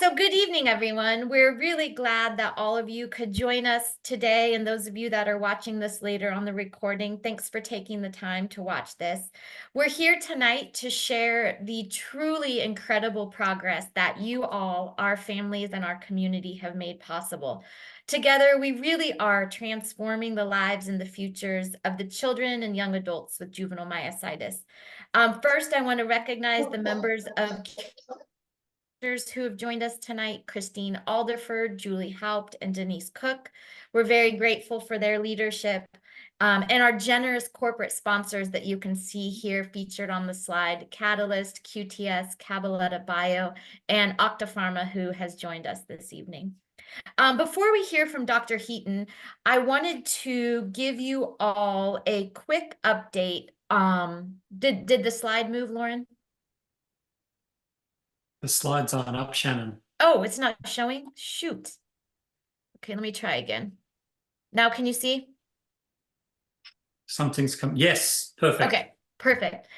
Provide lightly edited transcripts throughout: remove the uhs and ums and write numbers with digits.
So good evening, everyone. We're really glad that all of you could join us today. And those of you that are watching this later on the recording, thanks for taking the time to watch this. We're here tonight to share the truly incredible progress that you all, our families, and our community have made possible. Together, we really are transforming the lives and the futures of the children and young adults with juvenile myositis. First, I want to recognize the members of who have joined us tonight: Christine Alderford, Julie Haupt, and Denise Cook. We're very grateful for their leadership and our generous corporate sponsors that you can see here featured on the slide: Catalyst, QTS, Cabaletta Bio, and Octapharma, who has joined us this evening. Before we hear from Dr. Heaton, I wanted to give you all a quick update. Did the slide move, Lauren? The slides aren't up, Shannon. Oh, it's not showing? Shoot. Okay, let me try again. Now, can you see? Something's come. Yes, perfect. Okay, perfect.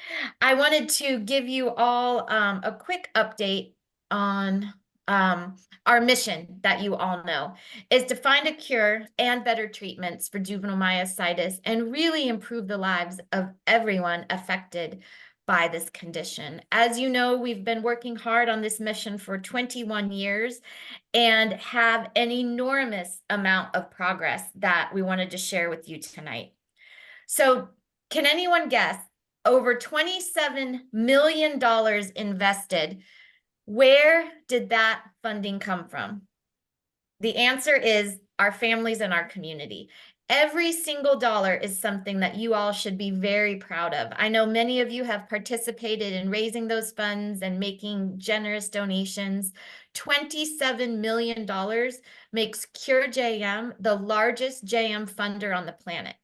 I wanted to give you all a quick update on our mission that you all know is to find a cure and better treatments for juvenile myositis and really improve the lives of everyone affected by this condition. As you know, we've been working hard on this mission for 21 years and have an enormous amount of progress that we wanted to share with you tonight. So can anyone guess, over $27 million invested, where did that funding come from? The answer is our families and our community. Every single dollar is something that you all should be very proud of. I know many of you have participated in raising those funds and making generous donations. $27 million makes Cure JM the largest JM funder on the planet.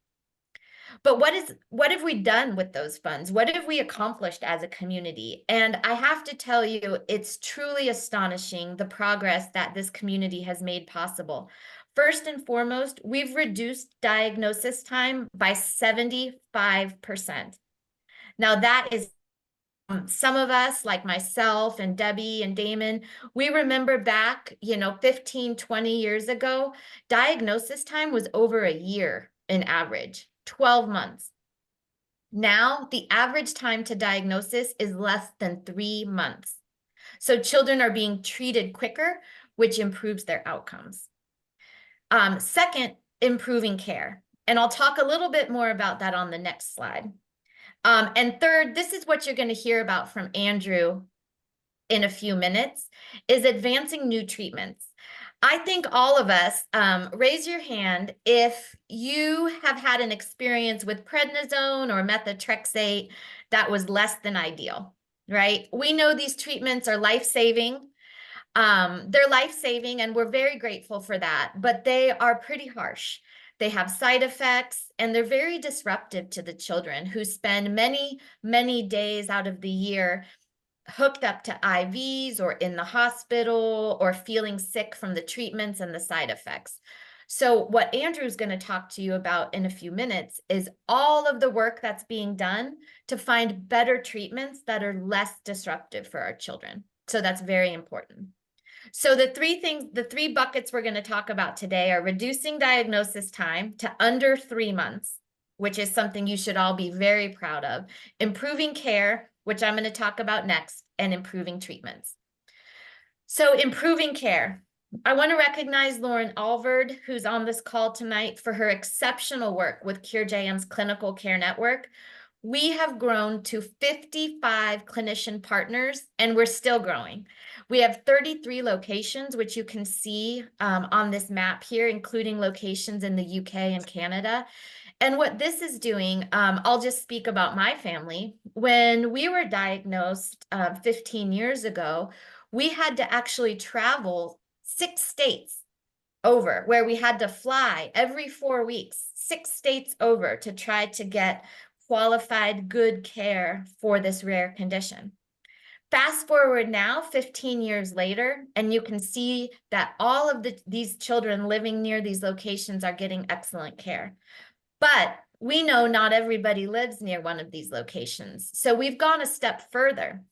But what have we done with those funds? What have we accomplished as a community? And I have to tell you, it's truly astonishing the progress that this community has made possible. First and foremost, we've reduced diagnosis time by 75%. Now that is some of us, like myself and Debbie and Damon, we remember back, 15, 20 years ago, diagnosis time was over a year in average. 12 months. Now, the average time to diagnosis is less than 3 months. So children are being treated quicker, which improves their outcomes. Second, improving care. And I'll talk a little bit more about that on the next slide. And third, this is what you're going to hear about from Andrew in a few minutes, is advancing new treatments. I think all of us, raise your hand if you have had an experience with prednisone or methotrexate that was less than ideal, right? We know these treatments are life-saving. They're life-saving, and we're very grateful for that, but they are pretty harsh. They have side effects, and they're very disruptive to the children who spend many, many days out of the year hooked up to IVs or in the hospital or feeling sick from the treatments and the side effects. So what Andrew's going to talk to you about in a few minutes is all of the work that's being done to find better treatments that are less disruptive for our children. So that's very important. So the three buckets we're going to talk about today are reducing diagnosis time to under 3 months, which is something you should all be very proud of, improving care, which I'm going to talk about next, and improving treatments. So improving care. I want to recognize Lauren Alvord, who's on this call tonight, for her exceptional work with Cure JM's Clinical Care Network. We have grown to 55 clinician partners, and we're still growing. We have 33 locations, which you can see on this map here, including locations in the UK and Canada. And what this is doing, I'll just speak about my family. When we were diagnosed 15 years ago, we had to actually travel 6 states over, where we had to fly every 4 weeks, 6 states over to try to get qualified good care for this rare condition. Fast forward now, 15 years later, and you can see that all of these children living near these locations are getting excellent care. But we know not everybody lives near one of these locations. So we've gone a step further.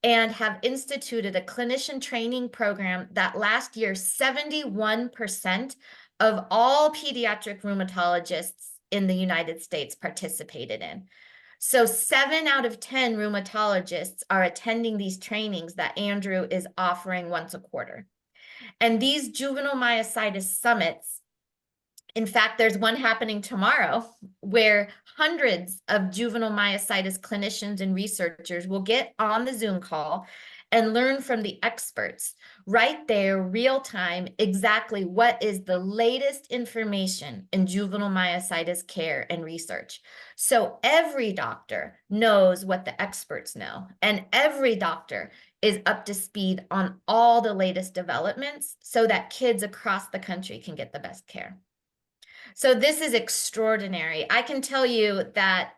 and have instituted a clinician training program that last year 71% of all pediatric rheumatologists in the United States participated in. So 7 out of 10 rheumatologists are attending these trainings that Andrew is offering once a quarter. And these juvenile myositis summits, in fact, there's one happening tomorrow where hundreds of juvenile myositis clinicians and researchers will get on the Zoom call and learn from the experts right there, real time, exactly what is the latest information in juvenile myositis care and research. So every doctor knows what the experts know, and every doctor is up to speed on all the latest developments so that kids across the country can get the best care. So this is extraordinary. I can tell you that,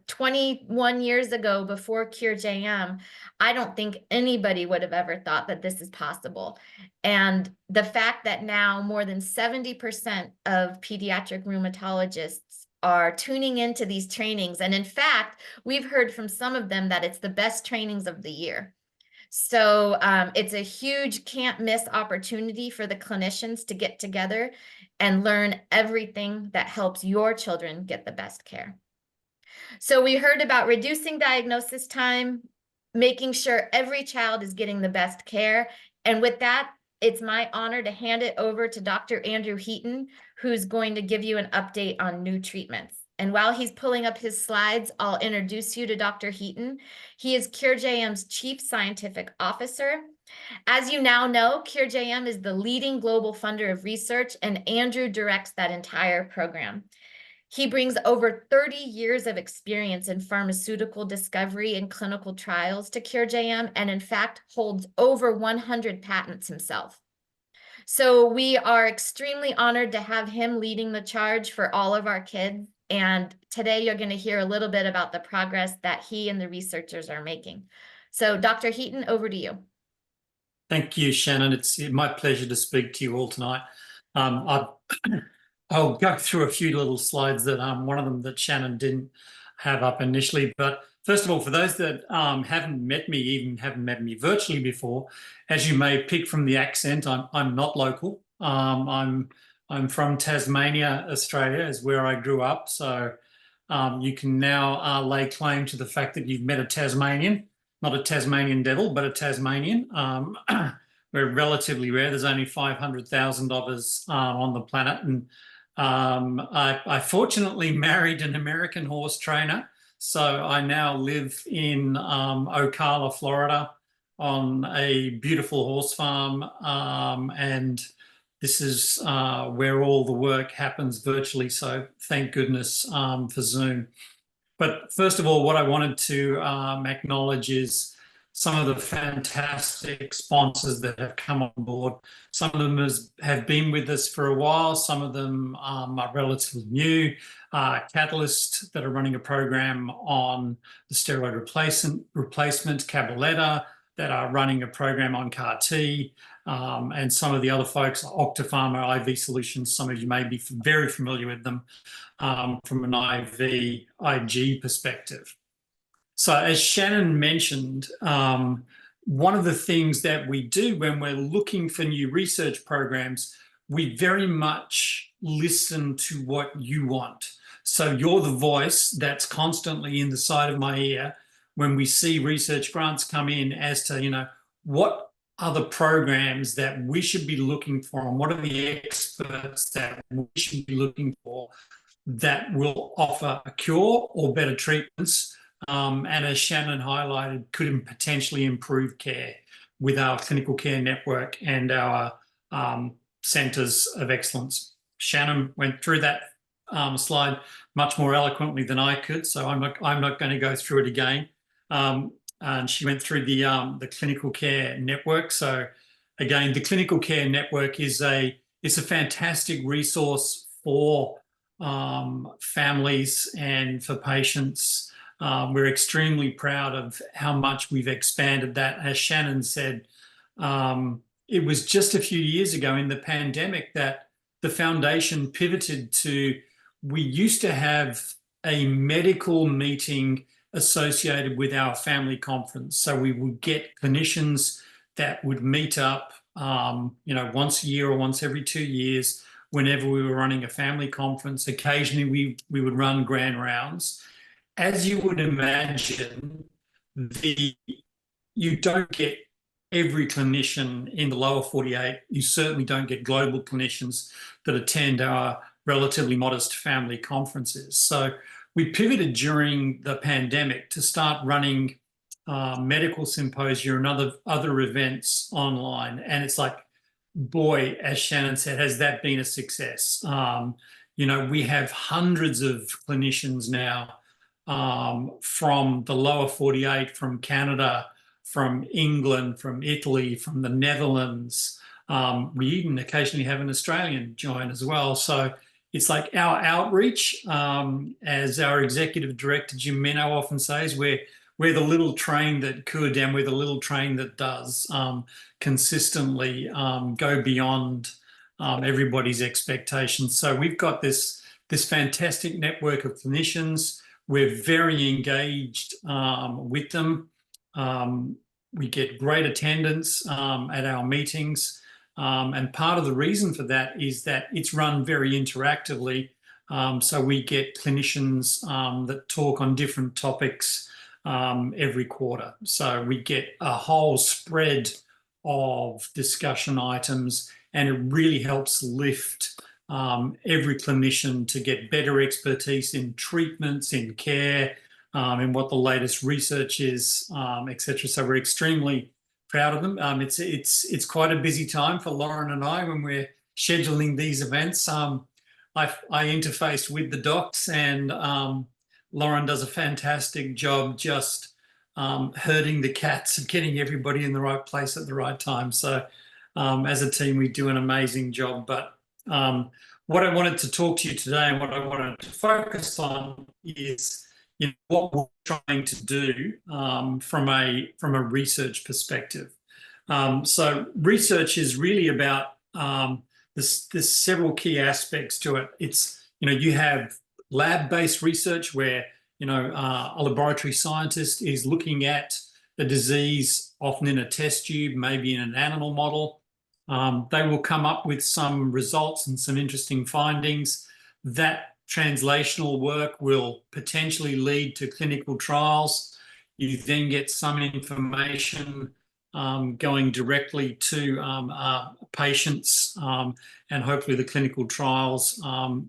21 years ago, before CureJM, I don't think anybody would have ever thought that this is possible. And the fact that now more than 70% of pediatric rheumatologists are tuning into these trainings. And in fact, we've heard from some of them that it's the best trainings of the year. So it's a huge can't miss opportunity for the clinicians to get together and learn everything that helps your children get the best care. So we heard about reducing diagnosis time, making sure every child is getting the best care. And with that, it's my honor to hand it over to Dr. Andrew Heaton, who's going to give you an update on new treatments. And while he's pulling up his slides, I'll introduce you to Dr. Heaton. He is CureJM's Chief Scientific Officer. As you now know, CureJM is the leading global funder of research, and Andrew directs that entire program. He brings over 30 years of experience in pharmaceutical discovery and clinical trials to CureJM, and in fact holds over 100 patents himself. So we are extremely honored to have him leading the charge for all of our kids. And today you're going to hear a little bit about the progress that he and the researchers are making. So Dr. Heaton, over to you. Thank you, Shannon. It's my pleasure to speak to you all tonight. I'll go through a few little slides that one of them that Shannon didn't have up initially. But first of all, for those that haven't met me, even haven't met me virtually before, as you may pick from the accent, I'm not local. I'm from Tasmania, Australia, is where I grew up. So you can now lay claim to the fact that you've met a Tasmanian. Not a Tasmanian devil, but a Tasmanian. We're relatively rare. There's only 500,000 of us on the planet. And I fortunately married an American horse trainer. So I now live in Ocala, Florida, on a beautiful horse farm. And this is where all the work happens virtually. So thank goodness for Zoom. But first of all, what I wanted to acknowledge is some of the fantastic sponsors that have come on board. Some of them have been with us for a while. Some of them are relatively new. Catalyst, that are running a program on the steroid replacement, Cabaletta, that are running a program on CAR T, and some of the other folks, Octapharma IV Solutions. Some of you may be very familiar with them. From an IV IG perspective. So as Shannon mentioned, one of the things that we do when we're looking for new research programs, we very much listen to what you want. So you're the voice that's constantly in the side of my ear when we see research grants come in as to, what are the programs that we should be looking for, and what are the experts that we should be looking for that will offer a cure or better treatments, and as Shannon highlighted, could potentially improve care with our clinical care network and our centres of excellence. Shannon went through that slide much more eloquently than I could, so I'm not going to go through it again. And she went through the clinical care network. So again, the clinical care network is it's a fantastic resource for families and for patients. We're extremely proud of how much we've expanded that. As Shannon said, it was just a few years ago in the pandemic that the foundation pivoted to, we used to have a medical meeting associated with our family conference. So we would get clinicians that would meet up, once a year or once every 2 years, whenever we were running a family conference. Occasionally, we would run grand rounds. As you would imagine, the you don't get every clinician in the lower 48. You certainly don't get global clinicians that attend our relatively modest family conferences. So we pivoted during the pandemic to start running medical symposia and other events online. And it's like, boy, as Shannon said, has that been a success? We have hundreds of clinicians now from the lower 48, from Canada, from England, from Italy, from the Netherlands. We even occasionally have an Australian join as well. So it's like our outreach, as our executive director, Jim Minow, often says, we're the little train that could, and we're the little train that does consistently go beyond everybody's expectations. So we've got this fantastic network of clinicians. We're very engaged with them. We get great attendance at our meetings. And part of the reason for that is that it's run very interactively. So we get clinicians that talk on different topics every quarter. So we get a whole spread of discussion items, and it really helps lift every clinician to get better expertise in treatments, in care, in what the latest research is, etc. So we're extremely proud of them. It's quite a busy time for Lauren and I when we're scheduling these events. I interface with the docs, and Lauren does a fantastic job just herding the cats and getting everybody in the right place at the right time. So as a team, we do an amazing job. But what I wanted to talk to you today, and what I wanted to focus on, is what we're trying to do from a research perspective. So research is really about there's several key aspects to it. It's you have lab-based research where a laboratory scientist is looking at the disease, often in a test tube, maybe in an animal model. They will come up with some results and some interesting findings. That translational work will potentially lead to clinical trials. You then get some information going directly to patients, and hopefully the clinical trials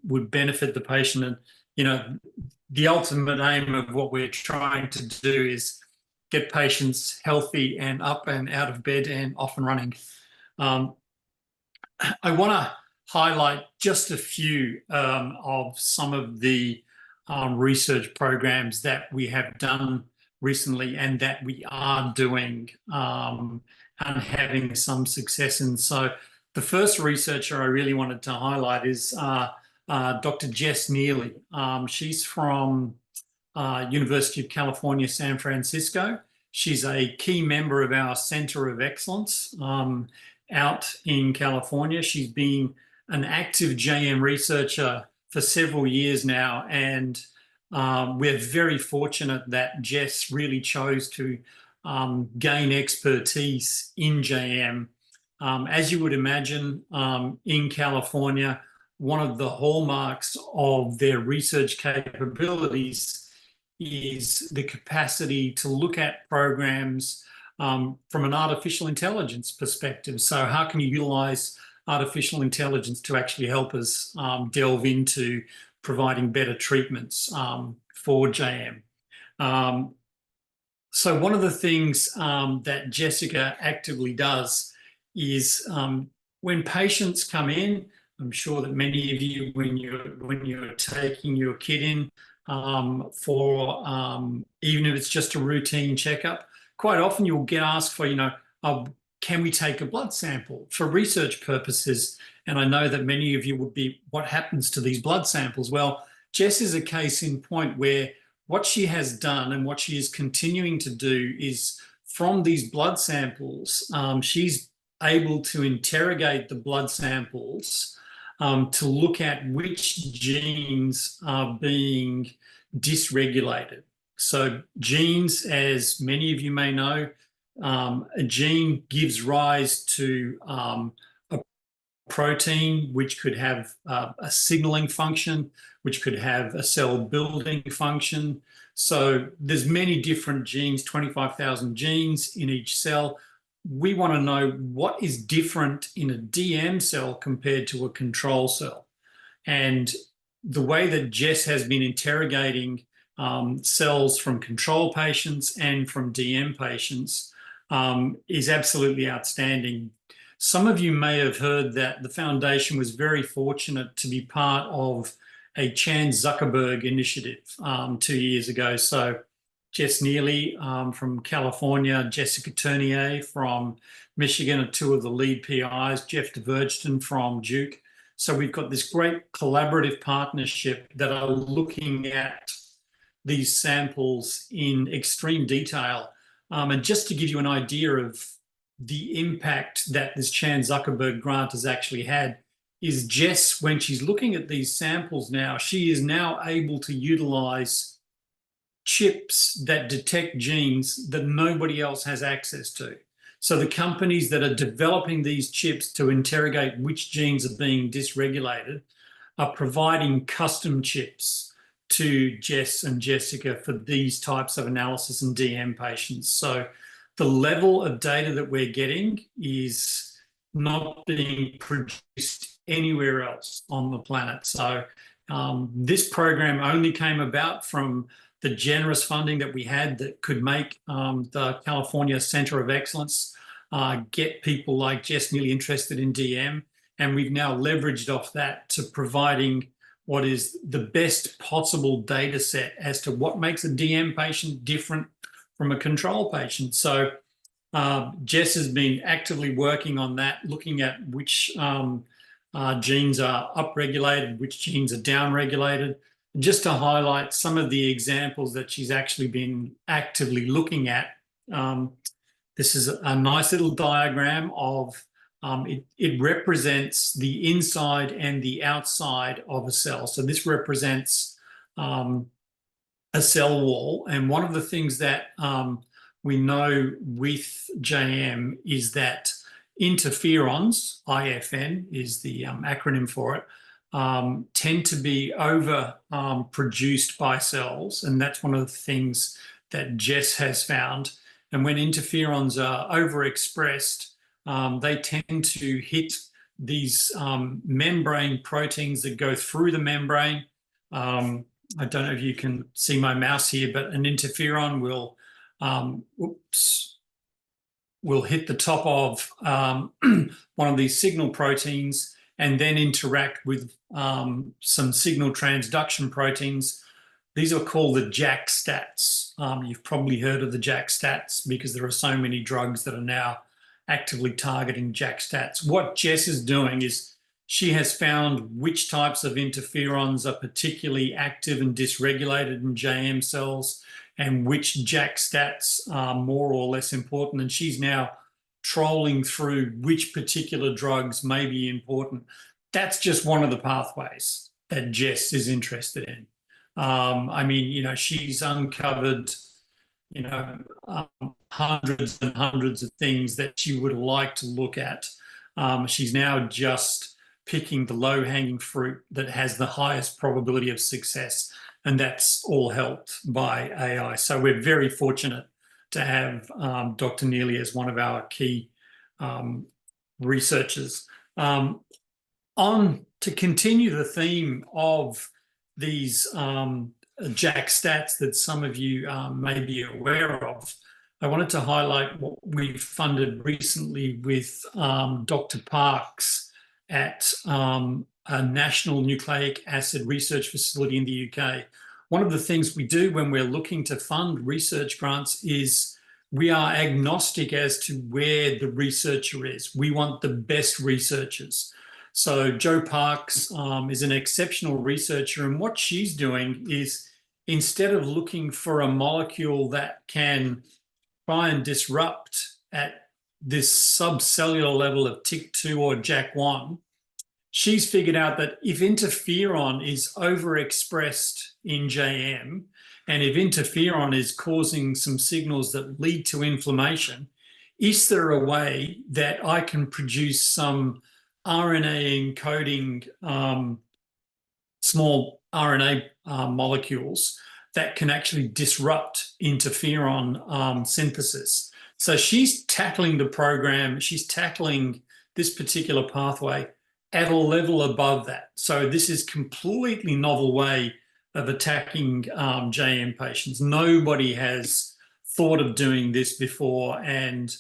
would benefit the patient. And the ultimate aim of what we're trying to do is get patients healthy and up and out of bed and off and running. I want to highlight just a few of some of the research programs that we have done recently and that we are doing and having some success in. So the first researcher I really wanted to highlight is Dr. Jess Neely. She's from University of California, San Francisco. She's a key member of our Center of Excellence out in California. She's been an active JM researcher for several years now, and we're very fortunate that Jess really chose to gain expertise in JM. As you would imagine, in California, one of the hallmarks of their research capabilities is the capacity to look at programs from an artificial intelligence perspective. So how can you utilize artificial intelligence to actually help us delve into providing better treatments for JM? So one of the things that Jessica actively does is when patients come in, I'm sure that many of you, when you're taking your kid in for even if it's just a routine checkup, quite often you'll get asked for, can we take a blood sample for research purposes? And I know that many of you would be, what happens to these blood samples? Well, Jess is a case in point where what she has done and what she is continuing to do is from these blood samples, she's able to interrogate the blood samples to look at which genes are being dysregulated. So genes, as many of you may know, a gene gives rise to a protein, which could have a signaling function, which could have a cell building function. So there's many different genes, 25,000 genes in each cell. We want to know what is different in a DM cell compared to a control cell. And the way that Jess has been interrogating cells from control patients and from DM patients is absolutely outstanding. Some of you may have heard that the foundation was very fortunate to be part of a Chan Zuckerberg initiative 2 years ago. So Jess Neely from California, Jessica Tournier from Michigan are two of the lead PIs, Jeff DeVergton from Duke. So we've got this great collaborative partnership that are looking at these samples in extreme detail. And just to give you an idea of the impact that this Chan Zuckerberg grant has actually had, is Jess, when she's looking at these samples now, she is now able to utilize chips that detect genes that nobody else has access to. So the companies that are developing these chips to interrogate which genes are being dysregulated are providing custom chips to Jess and Jessica for these types of analysis in DM patients. So the level of data that we're getting is not being produced anywhere else on the planet. So this program only came about from the generous funding that we had that could make the California Center of Excellence get people like Jess Neely interested in DM. And we've now leveraged off that to providing what is the best possible data set as to what makes a DM patient different from a control patient. So Jess has been actively working on that, looking at which genes are upregulated, which genes are downregulated. Just to highlight some of the examples that she's actually been actively looking at, this is a nice little diagram of it represents the inside and the outside of a cell. So this represents a cell wall. And one of the things that we know with JM is that interferons, IFN is the acronym for it, tend to be over produced by cells. And that's one of the things that Jess has found. And when interferons are overexpressed, they tend to hit these membrane proteins that go through the membrane. I don't know if you can see my mouse here, but an interferon will hit the top of one of these signal proteins and then interact with some signal transduction proteins. These are called the JAK stats. You've probably heard of the JAK stats because there are so many drugs that are now actively targeting JAK stats. What Jess is doing is she has found which types of interferons are particularly active and dysregulated in JM cells and which JAK stats are more or less important. And she's now trolling through which particular drugs may be important. That's just one of the pathways that Jess is interested in. I mean, she's uncovered, hundreds and hundreds of things that she would like to look at. She's now just picking the low-hanging fruit that has the highest probability of success, and that's all helped by AI. So we're very fortunate to have Dr. Neely as one of our key researchers. On to continue the theme of these JAK stats that some of you may be aware of, I wanted to highlight what we funded recently with Dr. Parks at a national nucleic acid research facility in the UK. One of the things we do when we're looking to fund research grants is we are agnostic as to where the researcher is. We want the best researchers. So Jo Parks is an exceptional researcher, and what she's doing is instead of looking for a molecule that can try and disrupt at this subcellular level of TYK2 or JAK1, she's figured out that if interferon is overexpressed in JM, and if interferon is causing some signals that lead to inflammation, is there a way that I can produce some RNA encoding small RNA molecules that can actually disrupt interferon synthesis? So she's tackling the program, she's tackling this particular pathway at a level above that. So this is completely novel way of attacking JM patients. Nobody has thought of doing this before, and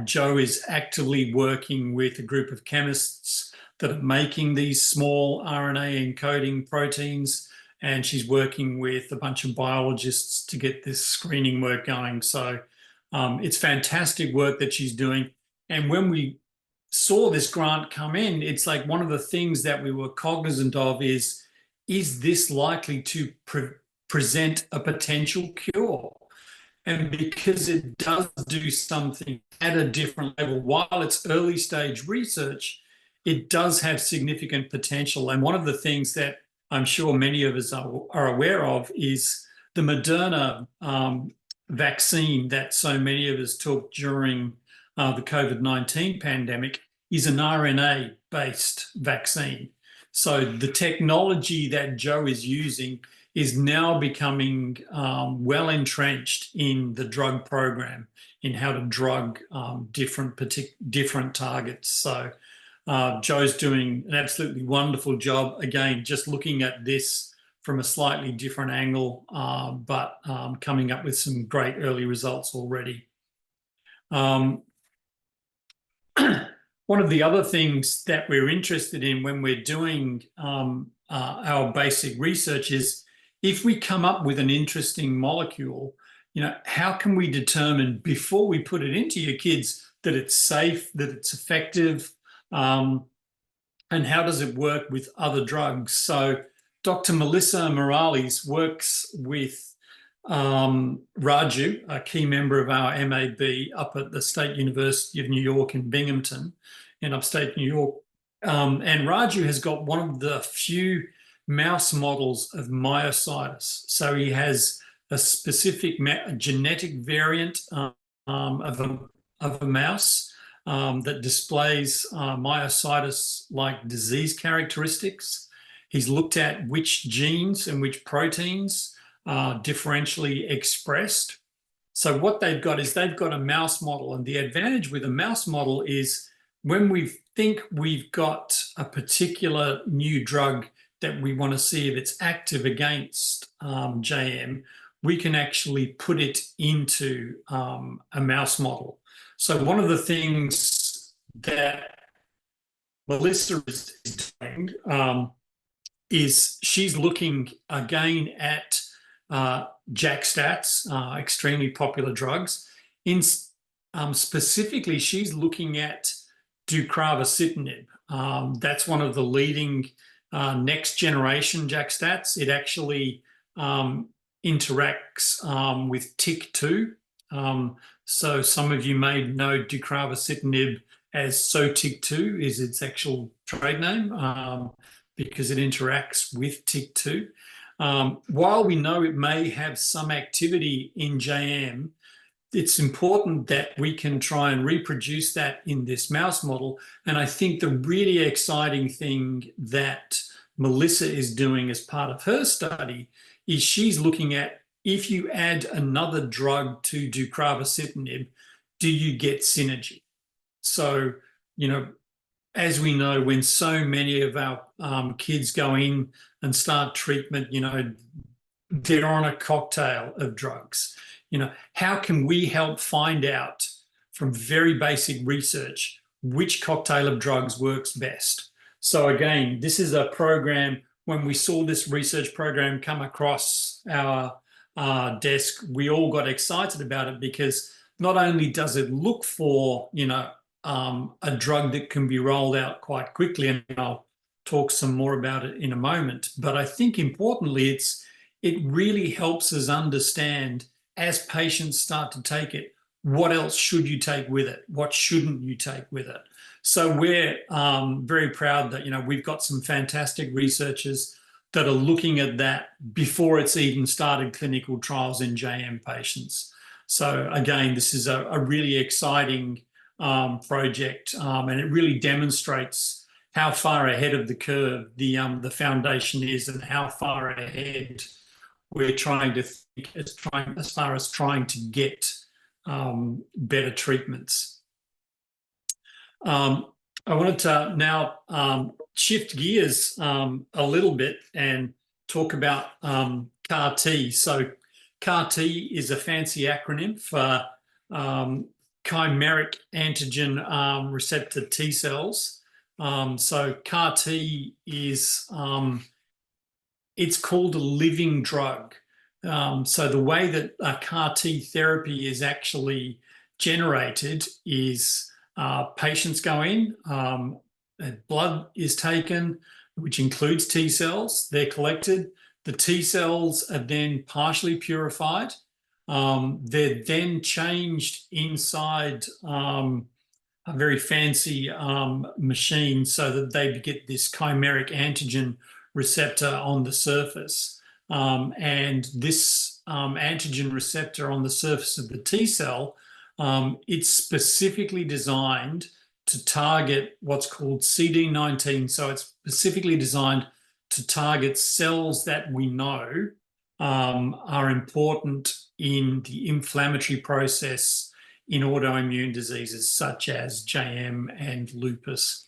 Jo is actively working with a group of chemists that are making these small RNA encoding proteins, and she's working with a bunch of biologists to get this screening work going. So it's fantastic work that she's doing. And when we saw this grant come in, it's like one of the things that we were cognizant of is this likely to present a potential cure? And because it does do something at a different level, while it's early stage research, it does have significant potential. And one of the things that I'm sure many of us are aware of is the Moderna vaccine that so many of us took during the COVID-19 pandemic is an RNA-based vaccine. So the technology that Jo is using is now becoming well entrenched in the drug program, in how to drug different targets. So Jo's doing an absolutely wonderful job. Again, just looking at this from a slightly different angle, but coming up with some great early results already. One of the other things that we're interested in when we're doing our basic research is if we come up with an interesting molecule, how can we determine before we put it into your kids that it's safe, that it's effective, and how does it work with other drugs? So Dr. Melissa Morales works with Raju, a key member of our MAB up at the State University of New York in Binghamton in upstate New York. And Raju has got one of the few mouse models of myositis. So he has a specific genetic variant of a mouse that displays myositis-like disease characteristics. He's looked at which genes and which proteins are differentially expressed. So what they've got is they've got a mouse model, and the advantage with a mouse model is when we think we've got a particular new drug that we want to see if it's active against JM, we can actually put it into a mouse model. So one of the things that Melissa is doing is she's looking again at JAK stats, extremely popular drugs. Specifically, she's looking at deucravacitinib. That's one of the leading next generation JAK stats. It actually interacts with TYK2. So some of you may know deucravacitinib as SOTYK2 is its actual trade name because it interacts with TYK2. While we know it may have some activity in JM, it's important that we can try and reproduce that in this mouse model. And I think the really exciting thing that Melissa is doing as part of her study is she's looking at if you add another drug to deucravacitinib, do you get synergy? So, as we know, when so many of our kids go in and start treatment, they're on a cocktail of drugs. How can we help find out from very basic research which cocktail of drugs works best? So again, this is a program, when we saw this research program come across our desk, we all got excited about it because not only does it look for, a drug that can be rolled out quite quickly, and I'll talk some more about it in a moment, but I think importantly, it really helps us understand as patients start to take it, what else should you take with it? What shouldn't you take with it? So we're very proud that, we've got some fantastic researchers that are looking at that before it's even started clinical trials in JM patients. So again, this is a really exciting project, and it really demonstrates how far ahead of the curve the foundation is, and how far ahead we're trying to think as far as trying to get better treatments. I wanted to now shift gears a little bit and talk about CAR T. So CAR T is a fancy acronym for chimeric antigen receptor T cells. So CAR T is it's called a living drug. So the way that CAR T therapy is actually generated is patients go in, blood is taken, which includes T cells. They're collected. The T cells are then partially purified. They're then changed inside a very fancy machine so that they get this chimeric antigen receptor on the surface. And this antigen receptor on the surface of the T cell, it's specifically designed to target what's called CD19. So it's specifically designed to target cells that we know are important in the inflammatory process in autoimmune diseases such as JM and lupus.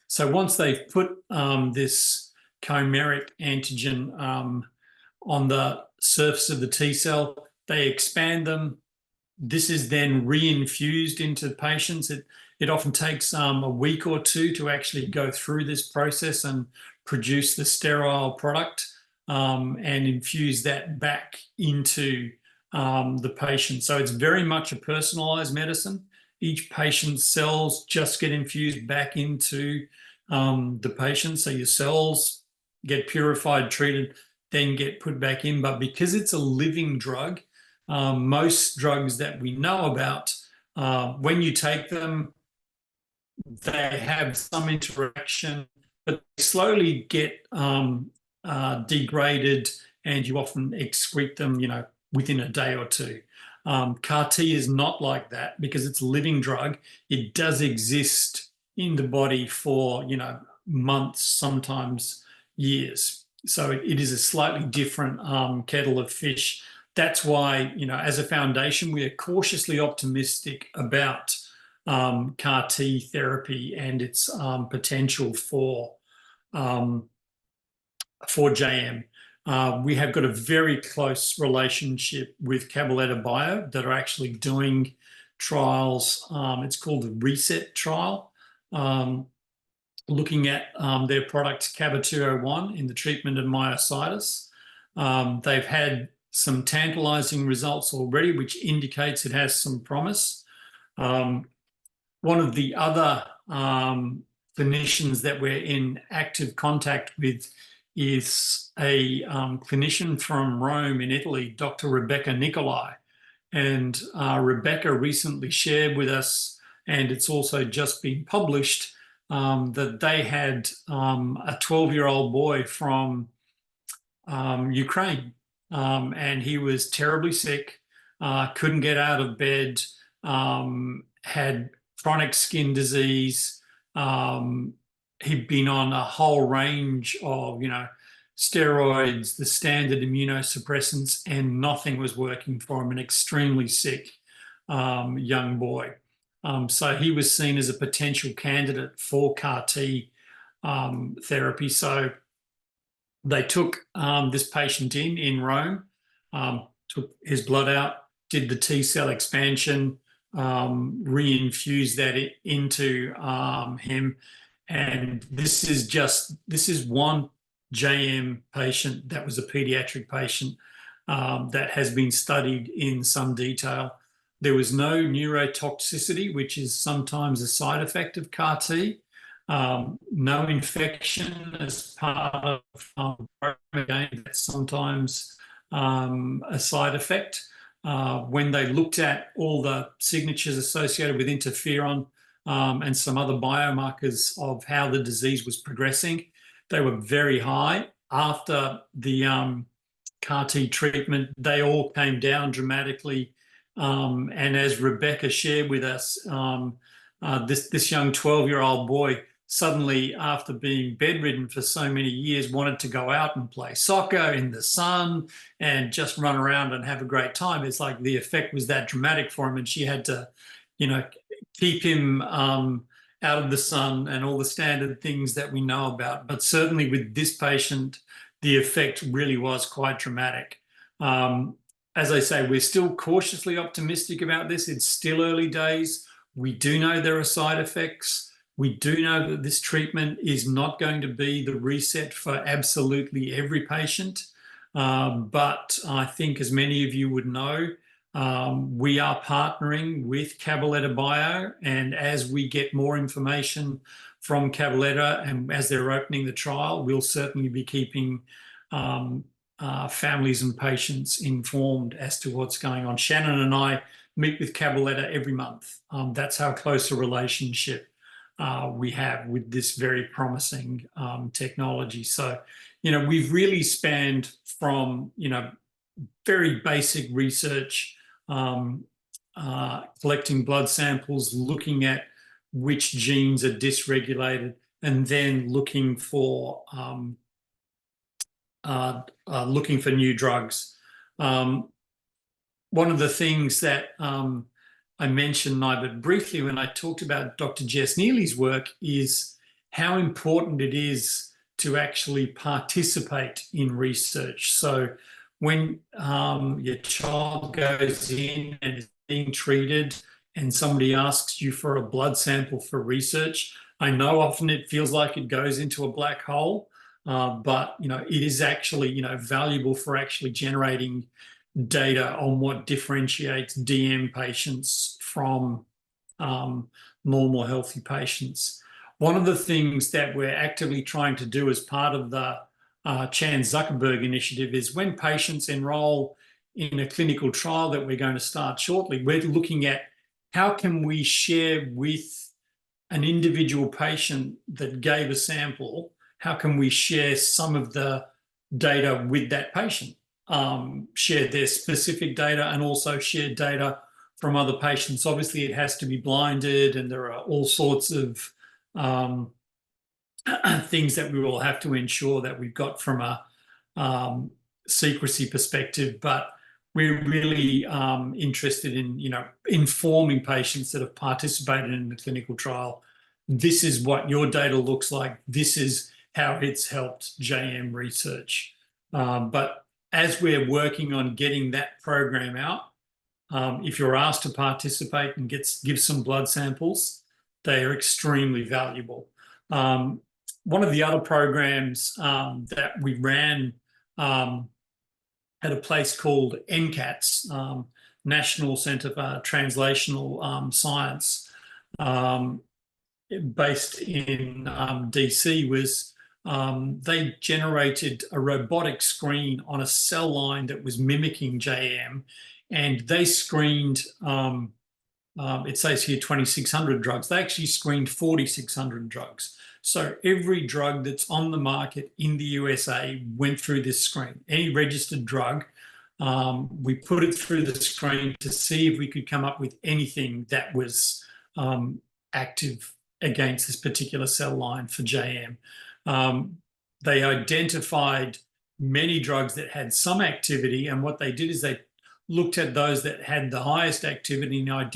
So once they've put this chimeric antigen on the surface of the T cell, they expand them. This is then reinfused into patients. It often takes a week or two to actually go through this process and produce the sterile product and infuse that back into the patient. So it's very much a personalized medicine. Each patient's cells just get infused back into the patient. So your cells get purified, treated, then get put back in. But because it's a living drug, most drugs that we know about, when you take them, they have some interaction, but they slowly get degraded, and you often excrete them, within a day or two. CAR T is not like that because it's a living drug. It does exist in the body for, months, sometimes years. So it is a slightly different kettle of fish. That's why, as a foundation, we are cautiously optimistic about CAR T therapy and its potential for JM. We have got a very close relationship with Cabaletta Bio that are actually doing trials. It's called the RESET trial, looking at their product CABA-201 in the treatment of myositis. They've had some tantalizing results already, which indicates it has some promise. One of the other clinicians that we're in active contact with is a clinician from Rome in Italy, Dr. Rebecca Nicolai. And Rebecca recently shared with us, and it's also just been published, that they had a 12-year-old boy from Ukraine, and he was terribly sick, couldn't get out of bed, had chronic skin disease. He'd been on a whole range of, steroids, the standard immunosuppressants, and nothing was working for him, an extremely sick young boy. So he was seen as a potential candidate for CAR T therapy. So they took this patient in Rome, took his blood out, did the T cell expansion, reinfused that into him. And this is one JM patient that was a pediatric patient that has been studied in some detail. There was no neurotoxicity, which is sometimes a side effect of CAR T. No infection as part of again, that's sometimes a side effect. When they looked at all the signatures associated with interferon, and some other biomarkers of how the disease was progressing. They were very high. After the CAR T treatment, they all came down dramatically. And as Rebecca shared with us, this young 12-year-old boy suddenly, after being bedridden for so many years, wanted to go out and play soccer in the sun and just run around and have a great time. It's like the effect was that dramatic for him, and she had to, you know, keep him out of the sun and all the standard things that we know about. But certainly with this patient, the effect really was quite dramatic. As I say, we're still cautiously optimistic about this. It's still early days. We do know there are side effects. We do know that this treatment is not going to be the reset for absolutely every patient. But I think, as many of you would know, we are partnering with Cabaletta Bio, and as we get more information from Cabaletta and as they're opening the trial, we'll certainly be keeping families and patients informed as to what's going on. Shannon and I meet with Cabaletta every month. That's how close a relationship we have with this very promising technology. So, we've really spanned from, very basic research, collecting blood samples, looking at which genes are dysregulated, and then looking for new drugs. One of the things that I mentioned, but briefly, when I talked about Dr. Jess Neely's work, is how important it is to actually participate in research. So when your child goes in and is being treated and somebody asks you for a blood sample for research, I know often it feels like it goes into a black hole, but it is actually valuable for actually generating data on what differentiates DM patients from normal healthy patients. One of the things that we're actively trying to do as part of the Chan Zuckerberg initiative is when patients enroll in a clinical trial that we're going to start shortly, we're looking at how can we share with an individual patient that gave a sample, how can we share some of the data with that patient, share their specific data and also share data from other patients. Obviously, it has to be blinded, and there are all sorts of things that we will have to ensure that we've got from a secrecy perspective. But we're really interested in, informing patients that have participated in the clinical trial. This is what your data looks like. This is how it's helped JM research. But as we're working on getting that program out, if you're asked to participate and give some blood samples, they are extremely valuable. One of the other programs that we ran at a place called NCATS, National Center for Translational Science, based in DC, was they generated a robotic screen on a cell line that was mimicking JM, and they screened, it says here 2,600 drugs. They actually screened 4,600 drugs. So every drug that's on the market in the USA went through this screen. Any registered drug, we put it through the screen to see if we could come up with anything that was active against this particular cell line for JM. They identified many drugs that had some activity, and what they did is they looked at those that had the highest activity and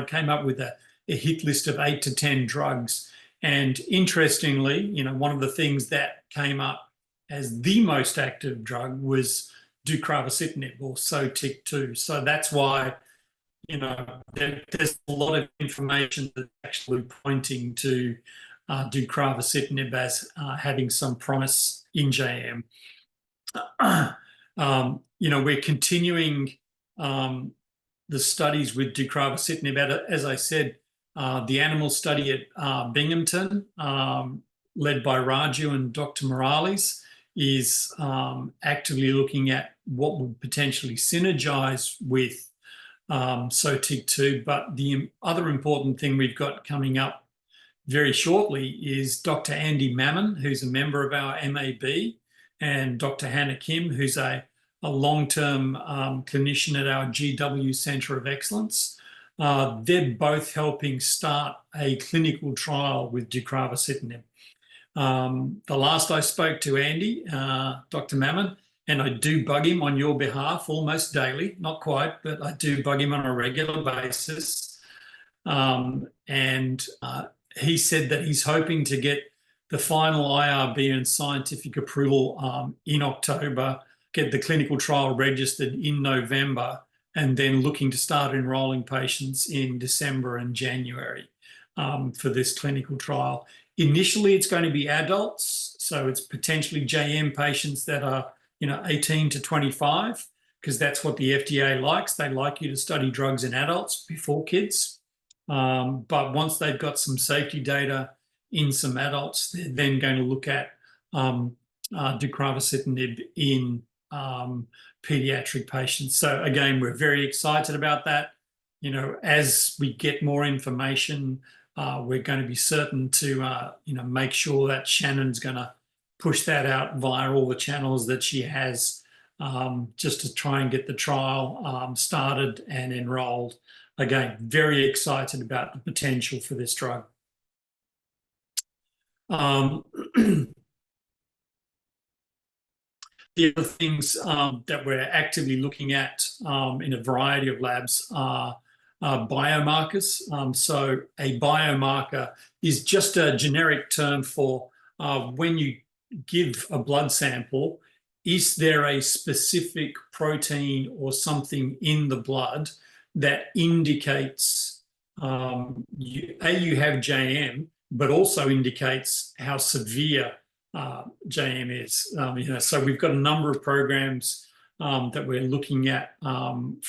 came up with a hit list of 8 to 10 drugs. And interestingly, one of the things that came up as the most active drug was deucravacitinib, or SOTIC2. So that's why, there's a lot of information that's actually pointing to deucravacitinib as having some promise in JM. We're continuing the studies with deucravacitinib. As I said, the animal study at Binghamton, led by Raju and Dr. Morales, is actively looking at what would potentially synergize with so TIG2. But the other important thing we've got coming up very shortly is Dr. Andy Mammon, who's a member of our MAB, and Dr. Hannah Kim, who's a long-term clinician at our GW Centre of Excellence. They're both helping start a clinical trial with deucravacitinib. The last I spoke to Andy, Dr. Mammon, and I do bug him on your behalf almost daily, not quite, but I do bug him on a regular basis. And he said that he's hoping to get the final IRB and scientific approval in October, get the clinical trial registered in November, and then looking to start enrolling patients in December and January for this clinical trial. Initially, it's going to be adults, so it's potentially JM patients that are 18 to 25, because that's what the FDA likes. They like you to study drugs in adults before kids. But once they've got some safety data in some adults, they're then going to look at deucravacitinib in pediatric patients. So again, we're very excited about that. As we get more information, we're going to be certain to make sure that Shannon's going to push that out via all the channels that she has, just to try and get the trial started and enrolled. Again, very excited about the potential for this drug. The other things that we're actively looking at in a variety of labs are biomarkers. So a biomarker is just a generic term for when you give a blood sample, is there a specific protein or something in the blood that indicates you have JM, but also indicates how severe JM is. So we've got a number of programs that we're looking at from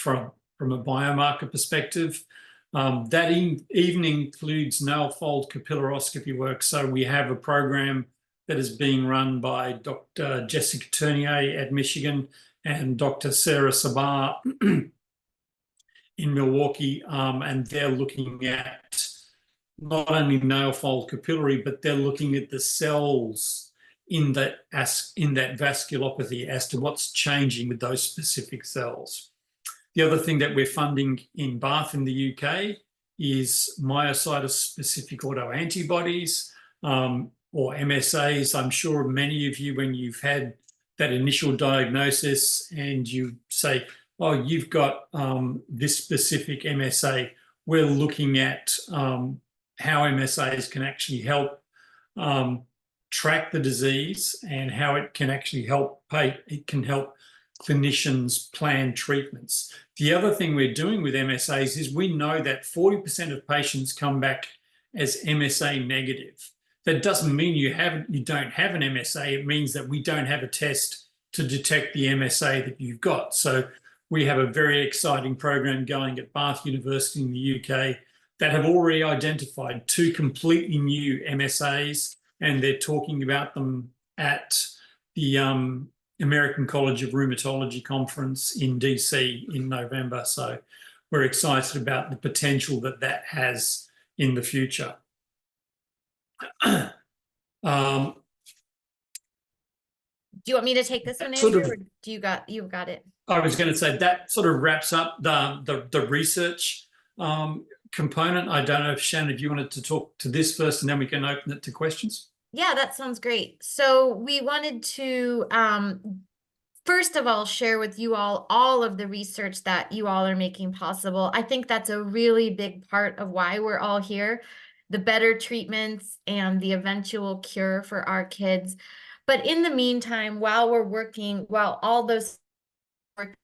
a biomarker perspective. That even includes nail fold capillaroscopy work. So we have a program that is being run by Dr. Jessica Tournier at Michigan and Dr. Sarah Sabar in Milwaukee, and they're looking at not only nail fold capillary, but they're looking at the cells in that vasculopathy as to what's changing with those specific cells. The other thing that we're funding in Bath in the UK is myositis-specific autoantibodies, or MSAs. I'm sure many of you, when you've had that initial diagnosis and you say, oh, you've got this specific MSA, we're looking at how MSAs can actually help track the disease and how it can actually help clinicians plan treatments. The other thing we're doing with MSAs is we know that 40% of patients come back as MSA negative. That doesn't mean you don't have an MSA. It means that we don't have a test to detect the MSA that you've got. So we have a very exciting program going at Bath University in the UK that have already identified 2 completely new MSAs, and they're talking about them at the American College of Rheumatology conference in DC in November. So we're excited about the potential that has in the future. Do you want me to take this one, Andrew, or do you got it? I was going to say that sort of wraps up the research component. I don't know if Shannon, if you wanted to talk to this first, and then we can open it to questions. Yeah, that sounds great. So we wanted to first of all share with you all of the research that you all are making possible. I think that's a really big part of why we're all here, the better treatments and the eventual cure for our kids. But in the meantime, while all those work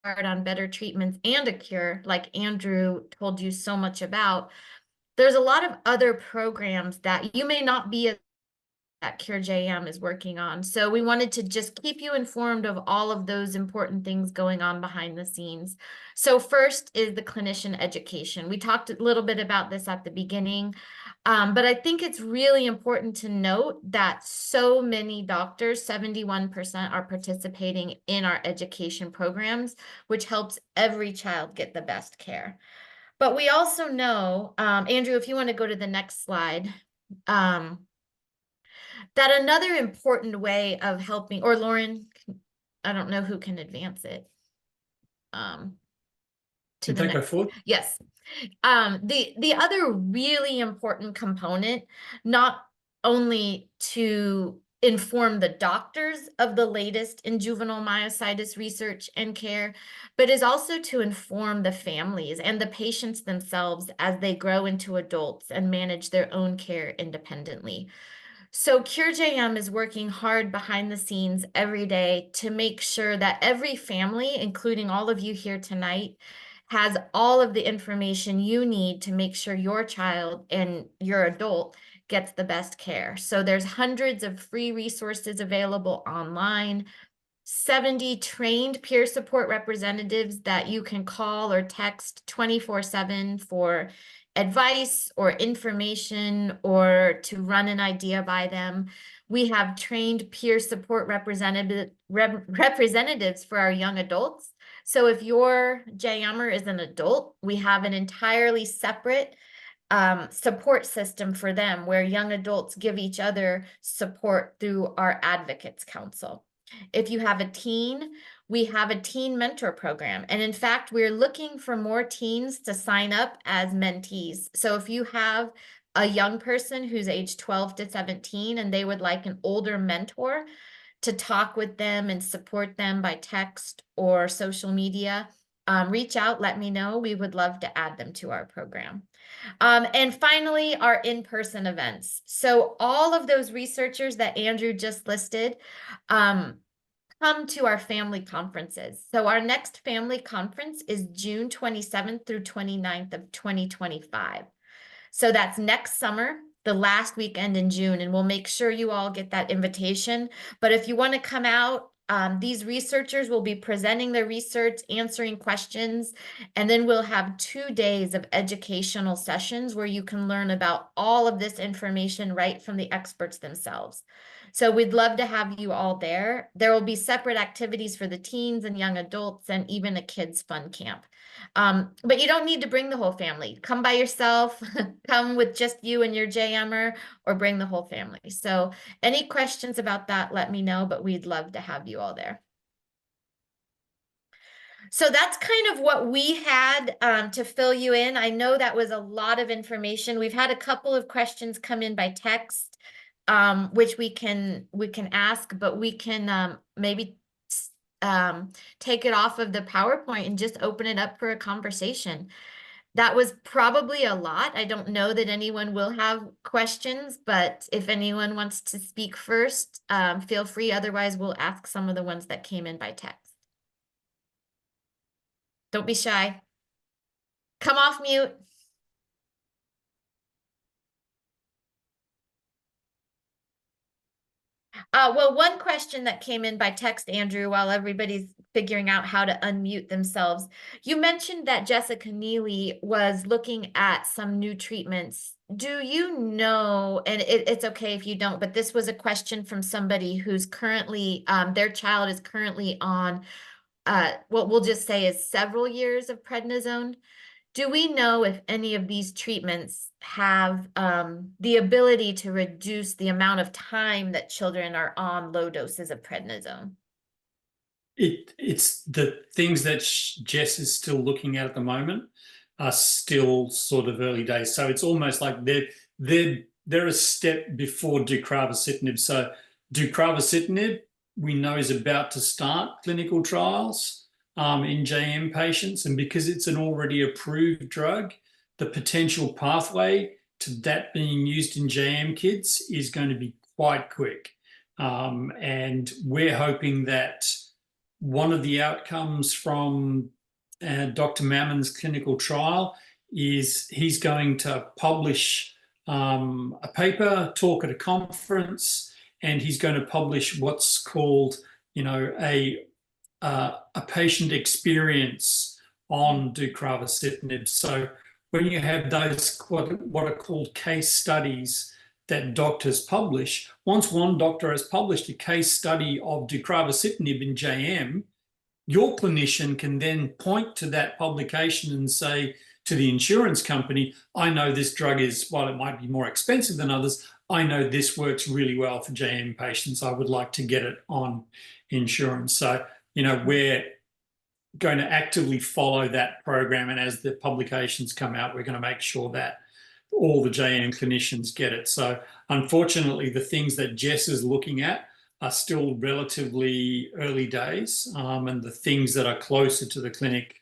hard on better treatments and a cure, like Andrew told you so much about, there's a lot of other programs that you may not be that Cure JM is working on. So we wanted to just keep you informed of all of those important things going on behind the scenes. So first is the clinician education. We talked a little bit about this at the beginning. But I think it's really important to note that so many doctors, 71%, are participating in our education programs, which helps every child get the best care. But we also know, Andrew, if you want to go to the next slide, that another important way of helping, or Lauren, I don't know who can advance it. To Did the that go next, forward? yes. The other really important component, not only to inform the doctors of the latest in juvenile myositis research and care, but is also to inform the families and the patients themselves as they grow into adults and manage their own care independently. So CureJM is working hard behind the scenes every day to make sure that every family, including all of you here tonight, has all of the information you need to make sure your child and your adult gets the best care. So there's hundreds of free resources available online, 70 trained peer support representatives that you can call or text 24/7 for advice or information or to run an idea by them. We have trained peer support representatives for our young adults. So if your JMer is an adult, we have an entirely separate support system for them where young adults give each other support through our Advocates Council. If you have a teen, we have a teen mentor program. And in fact, we're looking for more teens to sign up as mentees. So if you have a young person who's age 12 to 17 and they would like an older mentor to talk with them and support them by text or social media, reach out, let me know. We would love to add them to our program. And finally, our in-person events. So all of those researchers that Andrew just listed come to our family conferences. So our next family conference is June 27th through 29th of 2025. So that's next summer, the last weekend in June, and we'll make sure you all get that invitation. But if you want to come out, these researchers will be presenting their research, answering questions, and then we'll have 2 days of educational sessions where you can learn about all of this information right from the experts themselves. So we'd love to have you all there. There will be separate activities for the teens and young adults and even a kids fun camp. But you don't need to bring the whole family. Come by yourself, come with just you and your JMer, or bring the whole family. So any questions about that, let me know, but we'd love to have you all there. So that's kind of what we had to fill you in. I know that was a lot of information. We've had a couple of questions come in by text, which we can ask, but we can maybe take it off of the PowerPoint and just open it up for a conversation. That was probably a lot. I don't know that anyone will have questions, but if anyone wants to speak first, feel free. Otherwise, we'll ask some of the ones that came in by text. Don't be shy. Come off mute. Well, one question that came in by text, Andrew, while everybody's figuring out how to unmute themselves, you mentioned that Jessica Neely was looking at some new treatments. Do you know, and it's okay if you don't, but this was a question from somebody who's currently, their child is currently on what we'll just say is several years of prednisone. Do we know if any of these treatments have the ability to reduce the amount of time that children are on low doses of prednisone? It's the things that Jess is still looking at the moment are still sort of early days. So it's almost like they're a step before deucravacitinib. So deucravacitinib, we know, is about to start clinical trials in JM patients. And because it's an already approved drug, the potential pathway to that being used in JM kids is going to be quite quick. And we're hoping that one of the outcomes from Dr. Mammon's clinical trial is he's going to publish a paper, talk at a conference, and he's going to publish what's called, a patient experience on deucravacitinib. So when you have those what are called case studies that doctors publish, once one doctor has published a case study of deucravacitinib in JM, your clinician can then point to that publication and say to the insurance company, I know this drug is, while it might be more expensive than others, I know this works really well for JM patients. I would like to get it on insurance. So, we're going to actively follow that program. And as the publications come out, we're going to make sure that all the JM clinicians get it. So unfortunately, the things that Jess is looking at are still relatively early days. And the things that are closer to the clinic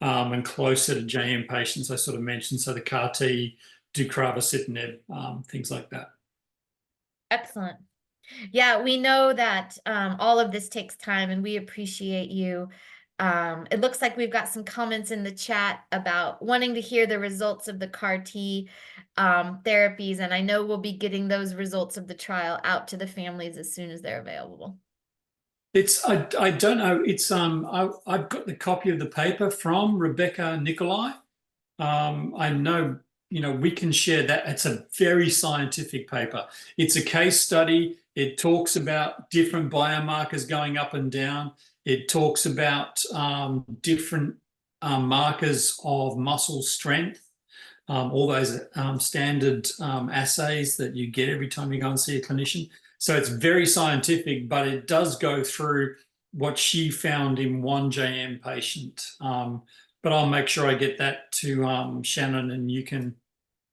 and closer to JM patients, I sort of mentioned, so the CAR T, deucravacitinib, things like that. Excellent. Yeah, we know that all of this takes time, and we appreciate you. It looks like we've got some comments in the chat about wanting to hear the results of the CAR T therapies, and I know we'll be getting those results of the trial out to the families as soon as they're available. I don't know. I've got the copy of the paper from Rebecca Nicolai. I know, we can share that. It's a very scientific paper. It's a case study. It talks about different biomarkers going up and down. It talks about different markers of muscle strength, all those standard assays that you get every time you go and see a clinician. So it's very scientific, but it does go through what she found in one JM patient. But I'll make sure I get that to Shannon, and you can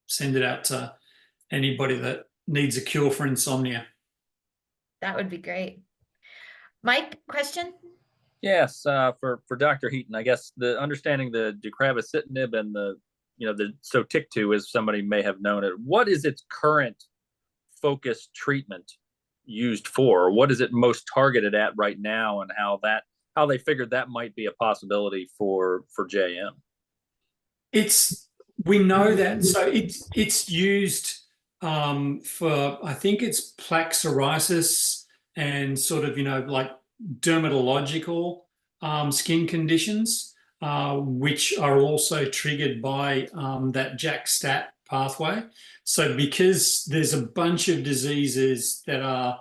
send it out to anybody that needs a cure for insomnia. That would be great. Mike, question? Yes, for Dr. Heaton, I guess the understanding the deucravacitinib and the Sotyktu, as somebody may have known it, what is its current focused treatment used for? What is it most targeted at right now, and how they figured that might be a possibility for JM? We know that, so it's used for, I think it's plaque psoriasis and sort of like dermatological skin conditions, which are also triggered by that JAK-STAT pathway. So because there's a bunch of diseases that are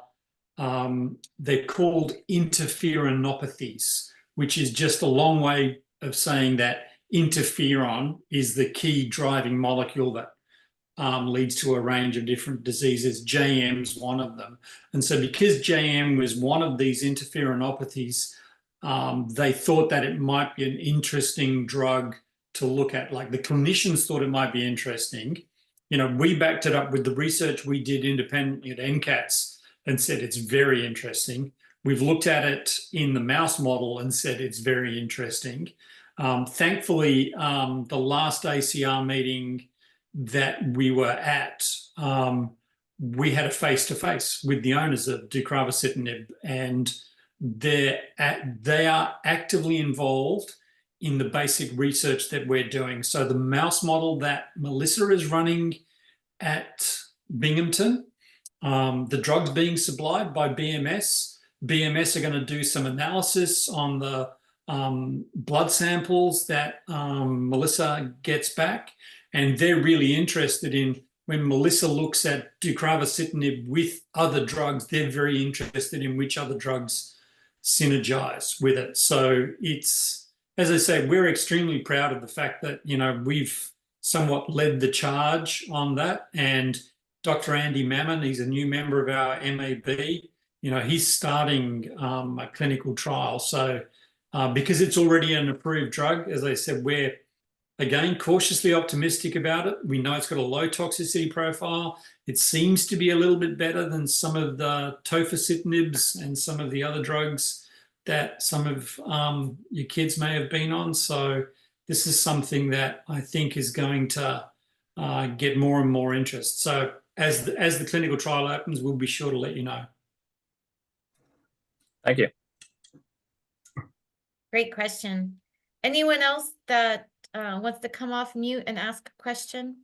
they're called interferonopathies, which is just a long way of saying that interferon is the key driving molecule that leads to a range of different diseases. JM's one of them. And so because JM was one of these interferonopathies, they thought that it might be an interesting drug to look at. Like the clinicians thought it might be interesting. We backed it up with the research we did independently at NCATS and said it's very interesting. We've looked at it in the mouse model and said it's very interesting. Thankfully, the last ACR meeting that we were at, we had a face-to-face with the owners of deucravacitinib, and they are actively involved in the basic research that we're doing. So the mouse model that Melissa is running at Binghamton, the drug's being supplied by BMS. BMS are going to do some analysis on the blood samples that Melissa gets back, and they're really interested in, when Melissa looks at deucravacitinib with other drugs, they're very interested in which other drugs synergize with it. So it's, as I say, we're extremely proud of the fact that, we've somewhat led the charge on that. And Dr. Andy Mammon, he's a new member of our MAB, he's starting a clinical trial. So because it's already an approved drug, as I said, we're, again, cautiously optimistic about it. We know it's got a low toxicity profile. It seems to be a little bit better than some of the tofacitinibs and some of the other drugs that some of your kids may have been on. So this is something that I think is going to get more and more interest. So as the clinical trial opens, we'll be sure to let you know. Thank you. Great question. Anyone else that wants to come off mute and ask a question?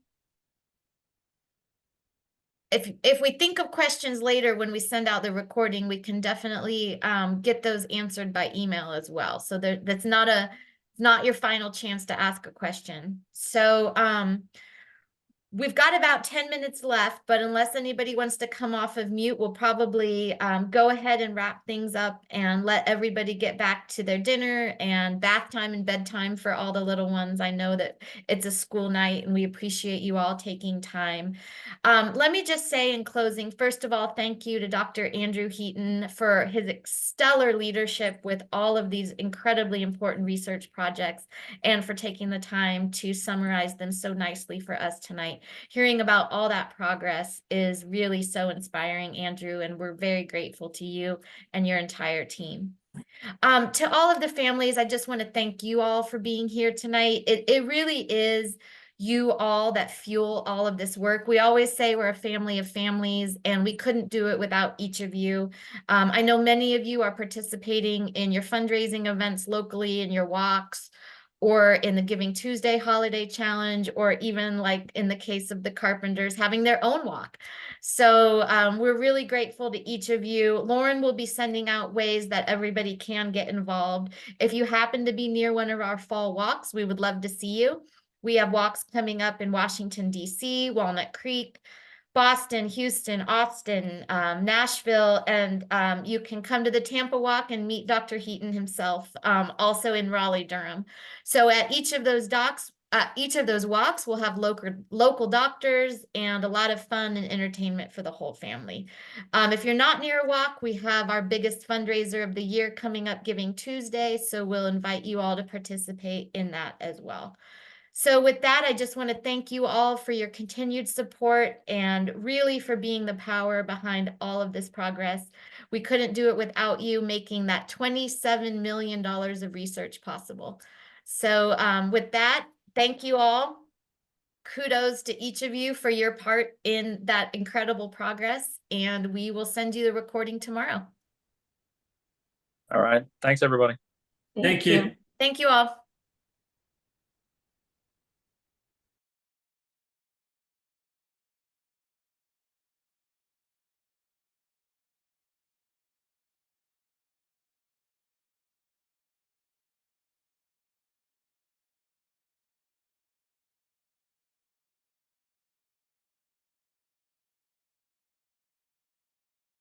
If we think of questions later when we send out the recording, we can definitely get those answered by email as well. So that's not It's not your final chance to ask a question. So we've got about 10 minutes left, but unless anybody wants to come off of mute, we'll probably go ahead and wrap things up and let everybody get back to their dinner and bath time and bedtime for all the little ones. I know that it's a school night and we appreciate you all taking time. Let me just say in closing, first of all, thank you to Dr. Andrew Heaton for his stellar leadership with all of these incredibly important research projects and for taking the time to summarize them so nicely for us tonight. Hearing about all that progress is really so inspiring, Andrew, and we're very grateful to you and your entire team. To all of the families, I just want to thank you all for being here tonight. It really is you all that fuel all of this work. We always say we're a family of families, and we couldn't do it without each of you. I know many of you are participating in your fundraising events locally, in your walks, or in the Giving Tuesday Holiday Challenge, or even like in the case of the Carpenters, having their own walk. So we're really grateful to each of you. Lauren will be sending out ways that everybody can get involved. If you happen to be near one of our fall walks, we would love to see you. We have walks coming up in Washington, D.C., Walnut Creek, Boston, Houston, Austin, Nashville, and you can come to the Tampa Walk and meet Dr. Heaton himself, also in Raleigh, Durham. So at each of those walks, we'll have local doctors and a lot of fun and entertainment for the whole family. If you're not near a walk, we have our biggest fundraiser of the year coming up, Giving Tuesday, so we'll invite you all to participate in that as well. So with that, I just want to thank you all for your continued support and really for being the power behind all of this progress. We couldn't do it without you making that $27 million of research possible. So with that, thank you all. Kudos to each of you for your part in that incredible progress, and we will send you the recording tomorrow. All right. Thanks, everybody. Thank you. Thank you all.